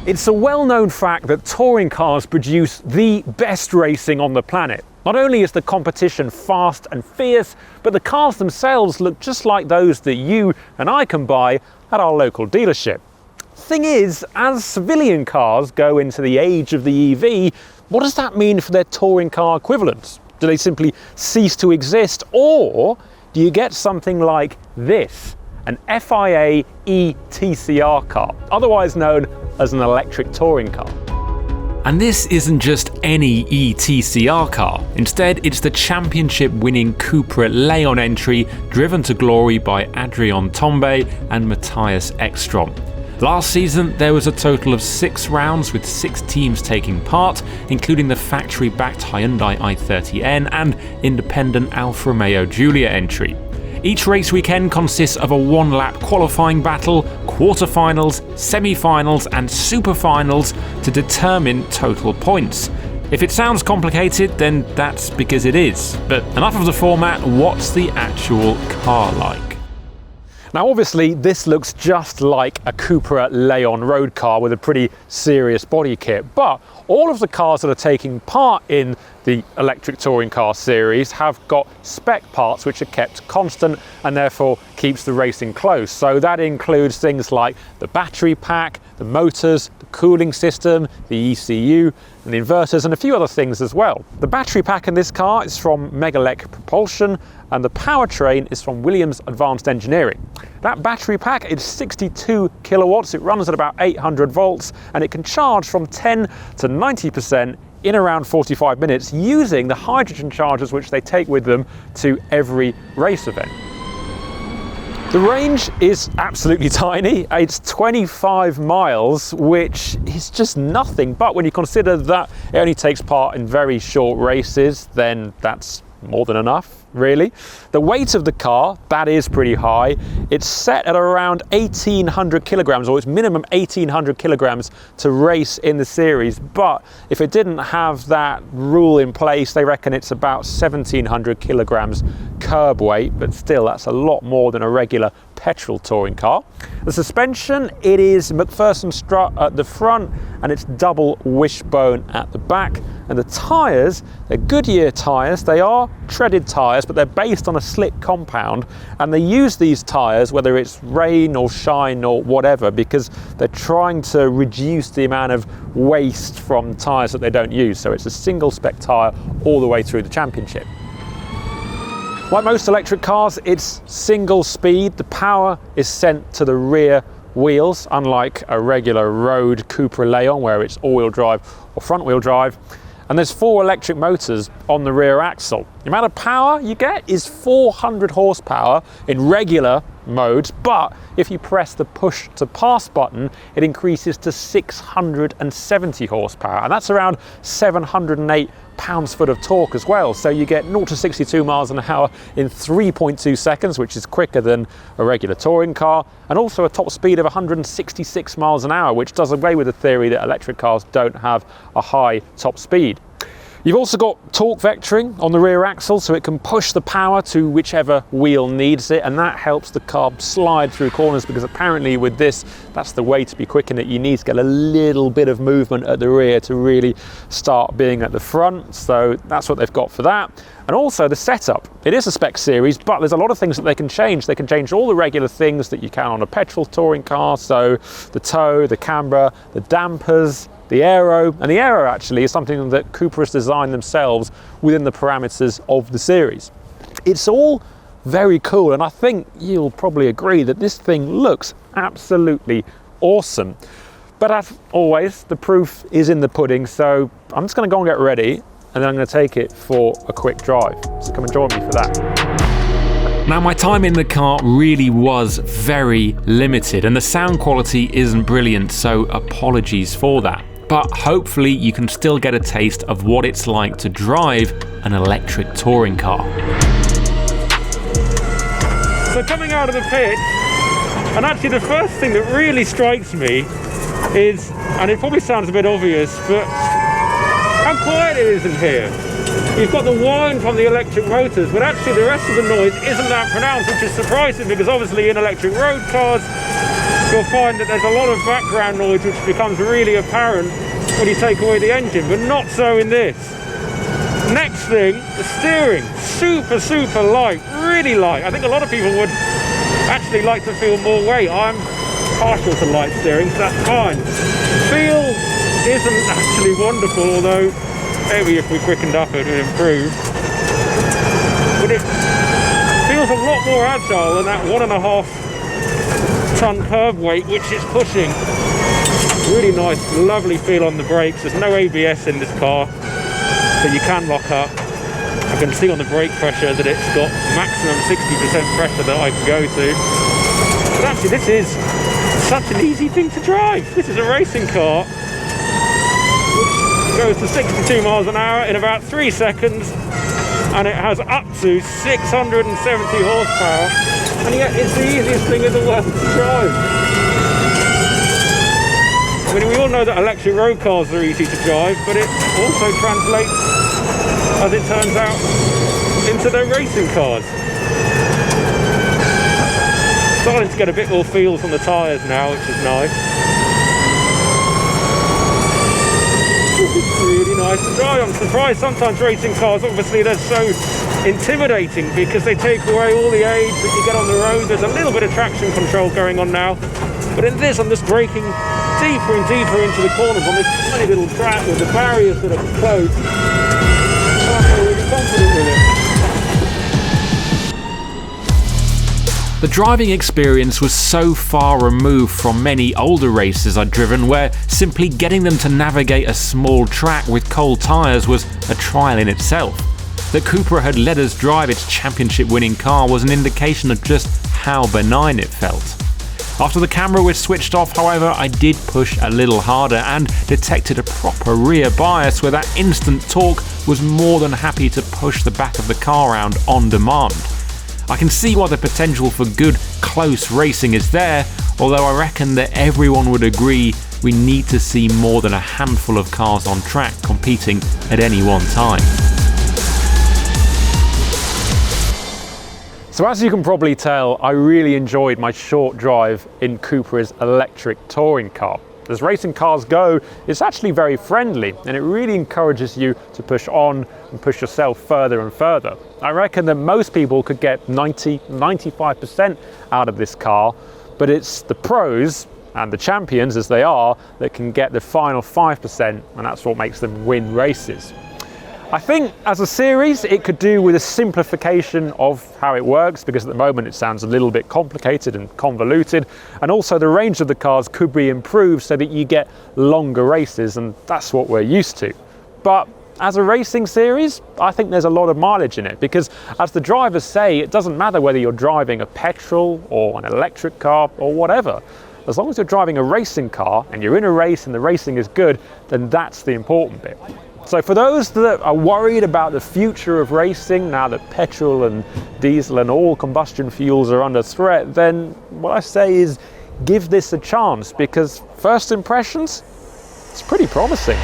It's a well-known fact that touring cars produce the best racing on the planet. Not only is the competition fast and fierce, but the cars themselves look just like those that you and I can buy at our local dealership. Thing is, as civilian cars go into the age of the EV, what does that mean for their touring car equivalents? Do they simply cease to exist, or do you get something like this? An FIA eTCR car, otherwise known as an electric touring car. And this isn't just any eTCR car. Instead, it's the championship-winning Cupra Leon entry driven to glory by Adrian Tombe and Matthias Ekstrom. Last season, there was a total of 6 rounds with 6 teams taking part, including the factory-backed Hyundai i30N and independent Alfa Romeo Giulia entry. Each race weekend consists of a 1-lap qualifying battle, quarterfinals, semi-finals and super-finals to determine total points. If it sounds complicated, then that's because it is. But enough of the format, what's the actual car like? Now obviously this looks just like a Cupra Leon road car with a pretty serious body kit, but all of the cars that are taking part in the electric touring car series have got spec parts which are kept constant and therefore keeps the racing close. So that includes things like the battery pack, the motors, the cooling system, the ECU and the inverters and a few other things as well. The battery pack in this car is from Megalec Propulsion and the powertrain is from Williams Advanced Engineering. That battery pack is 62 kilowatts, it runs at about 800 volts and it can charge from 10 to 90% in around 45 minutes using the hydrogen chargers which they take with them to every race event. The range is absolutely tiny, it's 25 miles, which is just nothing, but when you consider that it only takes part in very short races, then that's more than enough, really. The weight of the car, that is pretty high. It's set at around 1,800 kilograms, or it's minimum 1,800 kilograms to race in the series. But if it didn't have that rule in place, they reckon it's about 1,700 kilograms curb weight, but still that's a lot more than a regular petrol touring car. The suspension, it is McPherson strut at the front and it's double wishbone at the back. And the tyres, they're Goodyear tyres. They are treaded tyres, but they're based on a slick compound. And they use these tyres, whether it's rain or shine or whatever, because they're trying to reduce the amount of waste from tyres that they don't use. So it's a single spec tyre all the way through the championship. Like most electric cars, it's single speed. The power is sent to the rear wheels, unlike a regular road Cupra Leon where it's all-wheel drive or front-wheel drive. And there's 4 electric motors on the rear axle. The amount of power you get is 400 horsepower in regular modes, but if you press the push to pass button, it increases to 670 horsepower, and that's around 708 pounds-foot of torque as well. So you get 0 to 62 miles an hour in 3.2 seconds, which is quicker than a regular touring car, and also a top speed of 166 miles an hour, which does away with the theory that electric cars don't have a high top speed. You've also got torque vectoring on the rear axle, so it can push the power to whichever wheel needs it, and that helps the car slide through corners, because apparently with this, that's the way to be quick in it. You need to get a little bit of movement at the rear to really start being at the front, so that's what they've got for that. And also the setup. It is a spec series, but there's a lot of things that they can change. They can change all the regular things that you can on a petrol touring car, so the tow, the camber, the dampers, the aero, and the aero actually is something that Cupra has designed themselves within the parameters of the series. It's all very cool, and I think you'll probably agree that this thing looks absolutely awesome. But as always, the proof is in the pudding, so I'm just going to go and get ready, and then I'm going to take it for a quick drive. So come and join me for that. Now, my time in the car really was very limited, and the sound quality isn't brilliant, so apologies for that. But hopefully you can still get a taste of what it's like to drive an electric touring car. So coming out of the pit, and actually the first thing that really strikes me is, and it probably sounds a bit obvious, but how quiet it is in here. You've got the whine from the electric motors, but actually the rest of the noise isn't that pronounced, which is surprising because obviously in electric road cars, you'll find that there's a lot of background noise which becomes really apparent when you take away the engine, but not so in this. Next thing, the steering, super light, really light. I think a lot of people would actually like to feel more weight. I'm partial to light steering, so that's fine. Feel isn't actually wonderful, although maybe if we quickened up it would improve. But it feels a lot more agile than that 1.5 ton curb weight which it's pushing. Really nice, lovely feel on the brakes. There's no ABS in this car, so you can lock up. I can see on the brake pressure that it's got maximum 60% pressure that I can go to. But actually this is such an easy thing to drive. This is a racing car which goes to 62 miles an hour in about 3 seconds, and it has up to 670 horsepower, and yet it's the easiest thing in the world to drive. I mean, we all know that electric road cars are easy to drive, but it also translates, as it turns out, into their racing cars. Starting to get a bit more feels on the tyres now, which is nice. It's really nice to drive. I'm surprised sometimes racing cars, obviously they're so intimidating because they take away all the aids that you get on the road. There's a little bit of traction control going on now, but in this I'm just braking deeper and deeper into the corners on this tiny little track with the barriers that are closed. I feel really confident with it. The driving experience was so far removed from many older races I'd driven, where simply getting them to navigate a small track with cold tyres was a trial in itself. That Cupra had let us drive its championship-winning car was an indication of just how benign it felt. After the camera was switched off, however, I did push a little harder and detected a proper rear bias where that instant torque was more than happy to push the back of the car around on demand. I can see why the potential for good, close racing is there, although I reckon that everyone would agree we need to see more than a handful of cars on track competing at any one time. So as you can probably tell, I really enjoyed my short drive in Cupra's electric touring car. As racing cars go, it's actually very friendly, and it really encourages you to push on and push yourself further and further. I reckon that most people could get 90–95% out of this car, but it's the pros and the champions, as they are, that can get the final 5%, and that's what makes them win races. I think as a series it could do with a simplification of how it works, because at the moment it sounds a little bit complicated and convoluted, and also the range of the cars could be improved so that you get longer races, and that's what we're used to. But as a racing series, I think there's a lot of mileage in it, because as the drivers say, it doesn't matter whether you're driving a petrol or an electric car or whatever. As long as you're driving a racing car and you're in a race and the racing is good, then that's the important bit. So for those that are worried about the future of racing now that petrol and diesel and all combustion fuels are under threat, then what I say is give this a chance, because first impressions, it's pretty promising.